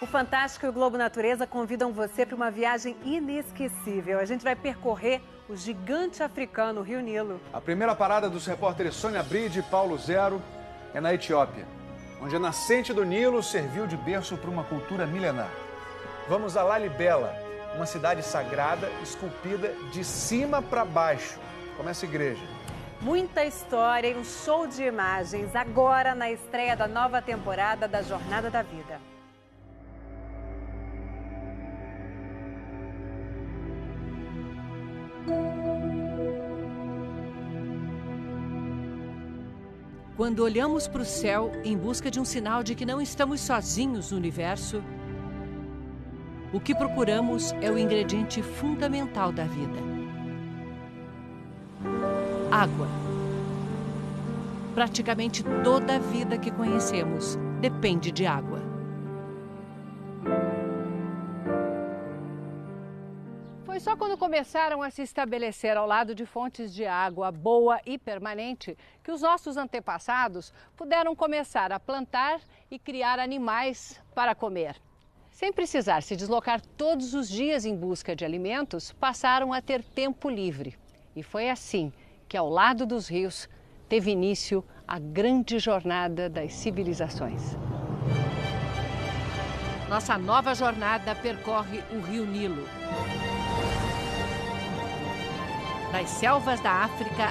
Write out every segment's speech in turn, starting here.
O Fantástico e o Globo Natureza convidam você para uma viagem inesquecível. A gente vai percorrer o gigante africano, o Rio Nilo. A primeira parada dos repórteres Sônia Bride e Paulo Zero é na Etiópia, onde a nascente do Nilo serviu de berço para uma cultura milenar. Vamos a Lalibela, uma cidade sagrada esculpida de cima para baixo, como essa igreja. Muita história e um show de imagens agora na estreia da nova temporada da Jornada da Vida. Quando olhamos para o céu em busca de um sinal de que não estamos sozinhos no universo, o que procuramos é o ingrediente fundamental da vida: água. Praticamente toda a vida que conhecemos depende de água. Foi só quando começaram a se estabelecer ao lado de fontes de água boa e permanente que os nossos antepassados puderam começar a plantar e criar animais para comer. Sem precisar se deslocar todos os dias em busca de alimentos, passaram a ter tempo livre. E foi assim que, ao lado dos rios, teve início a grande jornada das civilizações. Nossa nova jornada percorre o Rio Nilo. Das selvas da África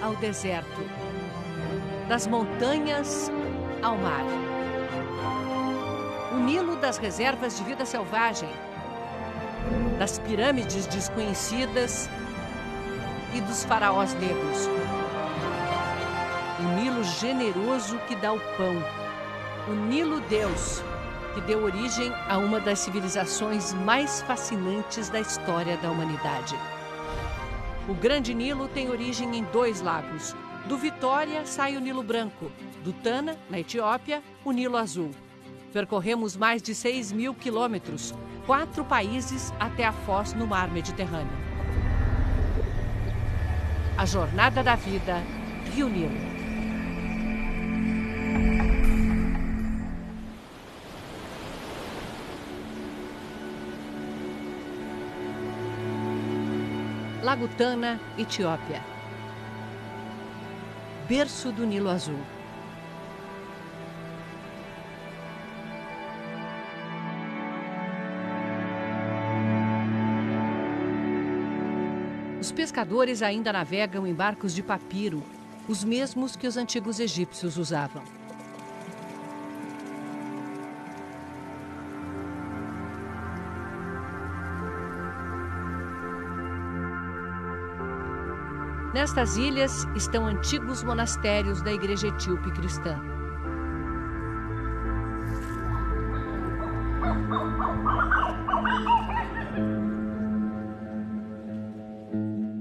ao deserto, das montanhas ao mar. O Nilo das reservas de vida selvagem, das pirâmides desconhecidas e dos faraós negros. O Nilo generoso que dá o pão. O Nilo Deus, que deu origem a uma das civilizações mais fascinantes da história da humanidade. O Grande Nilo tem origem em 2 lagos. Do Vitória sai o Nilo Branco. Do Tana, na Etiópia, o Nilo Azul. Percorremos mais de 6.000 quilômetros, 4 países até a Foz no Mar Mediterrâneo. A Jornada da Vida, Rio Nilo. Lago Tana, Etiópia. Berço do Nilo Azul. Os pescadores ainda navegam em barcos de papiro, os mesmos que os antigos egípcios usavam. Nestas ilhas estão antigos monastérios da Igreja Etíope Cristã.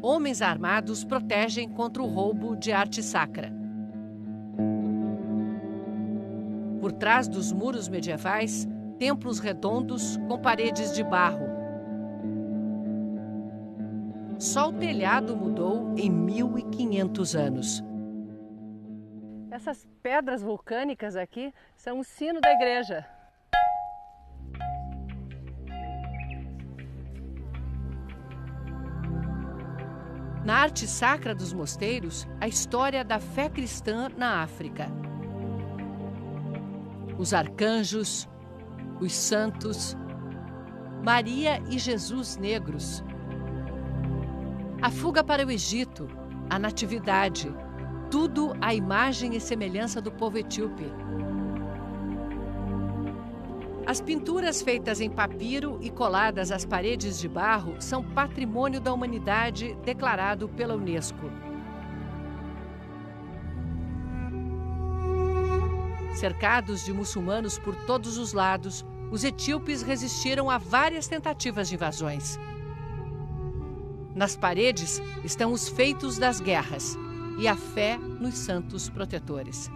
Homens armados protegem contra o roubo de arte sacra. Por trás dos muros medievais, templos redondos com paredes de barro. Só o telhado mudou em 1500 anos. Essas pedras vulcânicas aqui são o sino da igreja. Na arte sacra dos mosteiros, a história da fé cristã na África. Os arcanjos, os santos, Maria e Jesus negros. A fuga para o Egito, a natividade, tudo à imagem e semelhança do povo etíope. As pinturas feitas em papiro e coladas às paredes de barro são patrimônio da humanidade declarado pela Unesco. Cercados de muçulmanos por todos os lados, os etíopes resistiram a várias tentativas de invasões. Nas paredes estão os feitos das guerras e a fé nos santos protetores.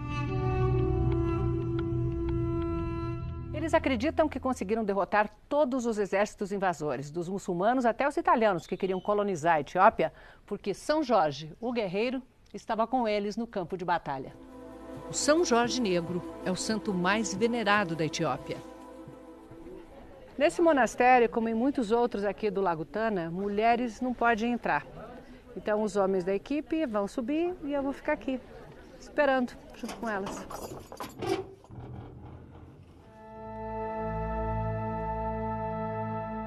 Eles acreditam que conseguiram derrotar todos os exércitos invasores, dos muçulmanos até os italianos que queriam colonizar a Etiópia, porque São Jorge, o guerreiro, estava com eles no campo de batalha. O São Jorge Negro é o santo mais venerado da Etiópia. Nesse monastério, como em muitos outros aqui do Lago Tana, mulheres não podem entrar. Então os homens da equipe vão subir e eu vou ficar aqui, esperando, junto com elas.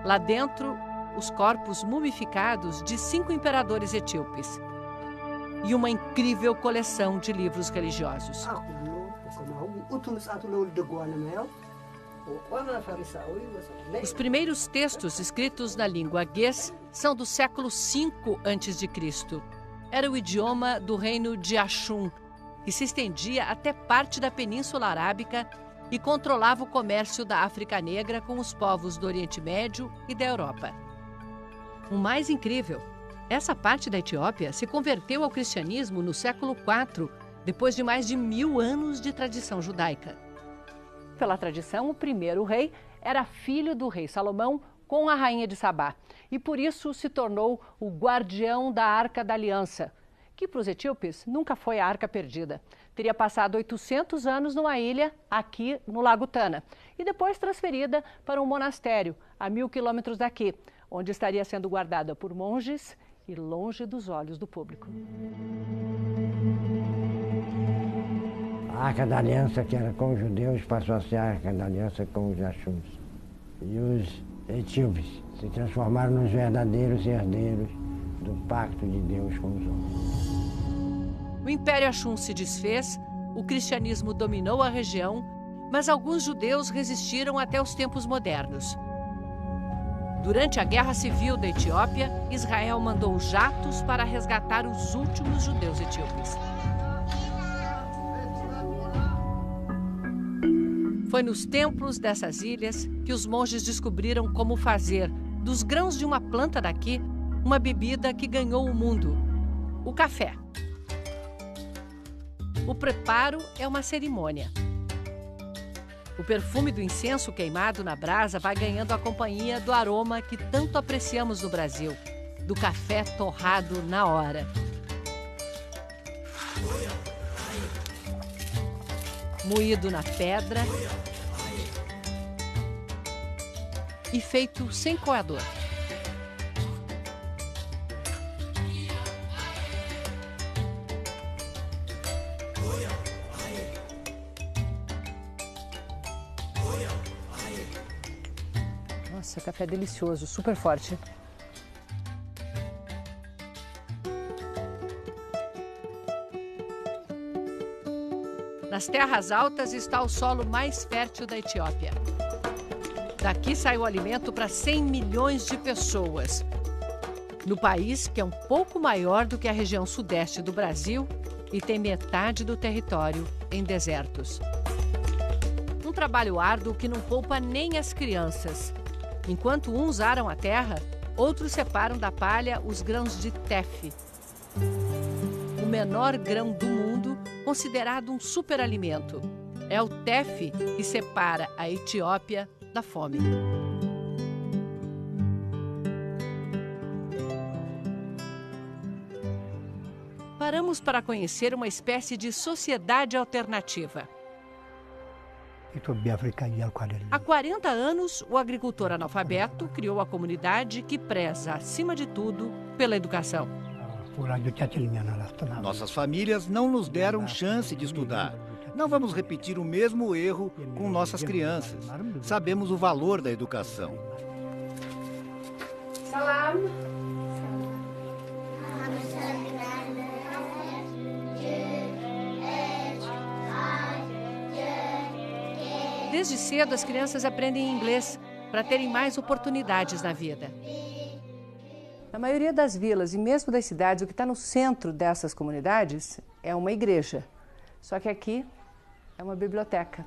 Lá dentro, os corpos mumificados de 5 imperadores etíopes e uma incrível coleção de livros religiosos. Os primeiros textos escritos na língua guês são do século V a.C. Era o idioma do reino de Axum, que se estendia até parte da Península Arábica e controlava o comércio da África Negra com os povos do Oriente Médio e da Europa. O mais incrível, essa parte da Etiópia se converteu ao cristianismo no século IV, depois de mais de 1000 anos de tradição judaica. Pela tradição, o primeiro rei era filho do rei Salomão com a rainha de Sabá e por isso se tornou o guardião da Arca da Aliança, que para os etíopes nunca foi a Arca Perdida. Teria passado 800 anos numa ilha aqui no Lago Tana e depois transferida para um monastério a 1000 quilômetros daqui, onde estaria sendo guardada por monges e longe dos olhos do público. A Arca da Aliança, que era com os judeus, passou a ser a Arca da Aliança com os Axuns. E os etíopes se transformaram nos verdadeiros herdeiros do pacto de Deus com os homens. O Império Axum se desfez, o cristianismo dominou a região, mas alguns judeus resistiram até os tempos modernos. Durante a Guerra Civil da Etiópia, Israel mandou jatos para resgatar os últimos judeus etíopes. Foi nos templos dessas ilhas que os monges descobriram como fazer, dos grãos de uma planta daqui, uma bebida que ganhou o mundo: o café. O preparo é uma cerimônia. O perfume do incenso queimado na brasa vai ganhando a companhia do aroma que tanto apreciamos no Brasil, do café torrado na hora. Moído na pedra e feito sem coador. Nossa, café delicioso, super forte. Nas terras altas está o solo mais fértil da Etiópia. Daqui sai o alimento para 100 milhões de pessoas. No país, que é um pouco maior do que a região sudeste do Brasil e tem metade do território em desertos. Um trabalho árduo que não poupa nem as crianças. Enquanto uns aram a terra, outros separam da palha os grãos de teff. O menor grão do mundo, considerado um superalimento. É o teff que separa a Etiópia da fome. Paramos para conhecer uma espécie de sociedade alternativa. Há 40 anos, o agricultor analfabeto criou a comunidade que preza, acima de tudo, pela educação. Nossas famílias não nos deram chance de estudar. Não vamos repetir o mesmo erro com nossas crianças. Sabemos o valor da educação. Salam. Desde cedo, as crianças aprendem inglês para terem mais oportunidades na vida. Na maioria das vilas e mesmo das cidades, o que está no centro dessas comunidades é uma igreja. Só que aqui é uma biblioteca.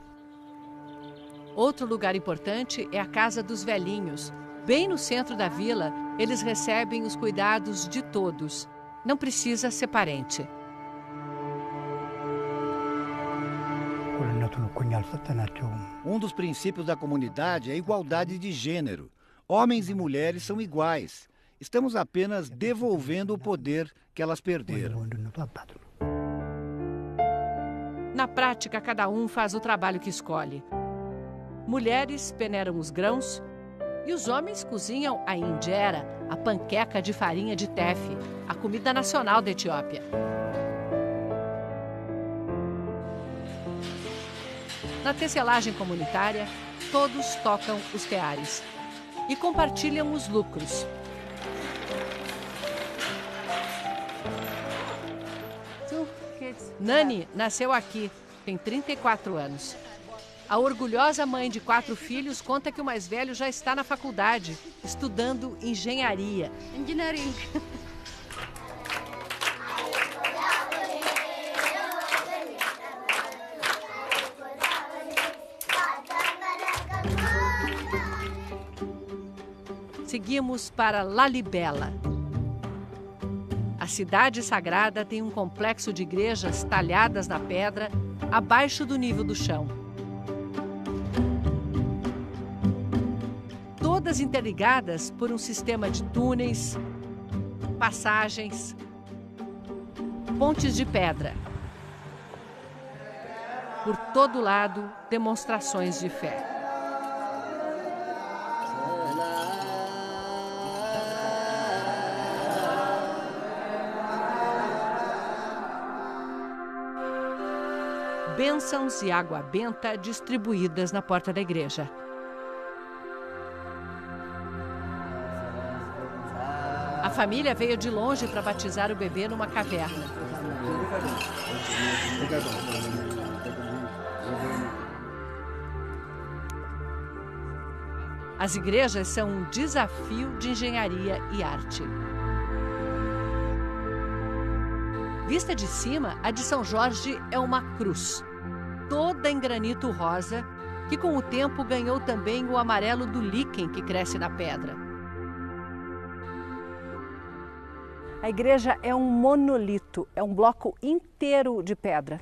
Outro lugar importante é a Casa dos Velhinhos. Bem no centro da vila, eles recebem os cuidados de todos. Não precisa ser parente. Um dos princípios da comunidade é a igualdade de gênero. Homens e mulheres são iguais. Estamos apenas devolvendo o poder que elas perderam. Na prática, cada um faz o trabalho que escolhe. Mulheres peneiram os grãos, E os homens cozinham a injera, a panqueca de farinha de tefe, a comida nacional da Etiópia. Na tecelagem comunitária, todos tocam os teares e compartilham os lucros. Nani nasceu aqui, tem 34 anos. A orgulhosa mãe de 4 filhos conta que o mais velho já está na faculdade, estudando engenharia. Engineering. Seguimos para Lalibela. A cidade sagrada tem um complexo de igrejas talhadas na pedra, abaixo do nível do chão. Todas interligadas por um sistema de túneis, passagens, pontes de pedra. Por todo lado, demonstrações de fé. Bênçãos e água benta distribuídas na porta da igreja. A família veio de longe para batizar o bebê numa caverna. As igrejas são um desafio de engenharia e arte. Vista de cima, a de São Jorge é uma cruz, toda em granito rosa, que com o tempo ganhou também o amarelo do líquen que cresce na pedra. A igreja é um monolito, é um bloco inteiro de pedra.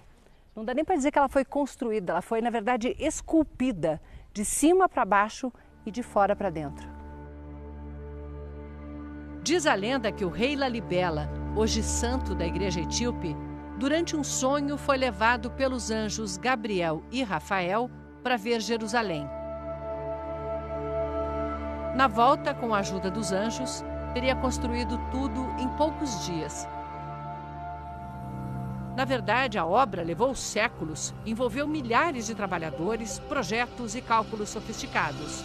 Não dá nem para dizer que ela foi construída, ela foi, na verdade, esculpida, de cima para baixo e de fora para dentro. Diz a lenda que o rei Lalibela, hoje santo da igreja etíope, durante um sonho foi levado pelos anjos Gabriel e Rafael para ver Jerusalém. Na volta, com a ajuda dos anjos, teria construído tudo em poucos dias. Na verdade, a obra levou séculos, envolveu milhares de trabalhadores, projetos e cálculos sofisticados.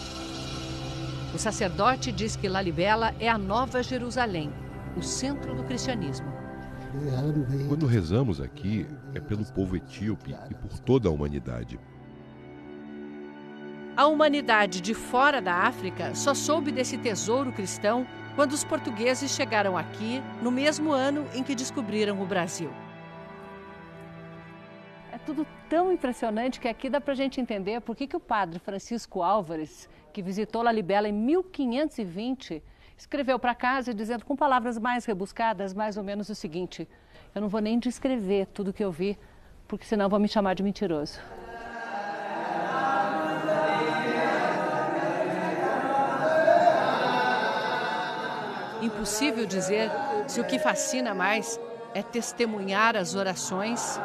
O sacerdote diz que Lalibela é a nova Jerusalém, o centro do cristianismo. Quando rezamos aqui, é pelo povo etíope e por toda a humanidade. A humanidade de fora da África só soube desse tesouro cristão quando os portugueses chegaram aqui no mesmo ano em que descobriram o Brasil. É tudo tão impressionante que aqui dá para a gente entender por que o padre Francisco Álvares, que visitou Lalibela em 1520, escreveu para casa dizendo com palavras mais rebuscadas, mais ou menos o seguinte: eu não vou nem descrever tudo que eu vi, porque senão vão me chamar de mentiroso. Impossível dizer se o que fascina mais é testemunhar as orações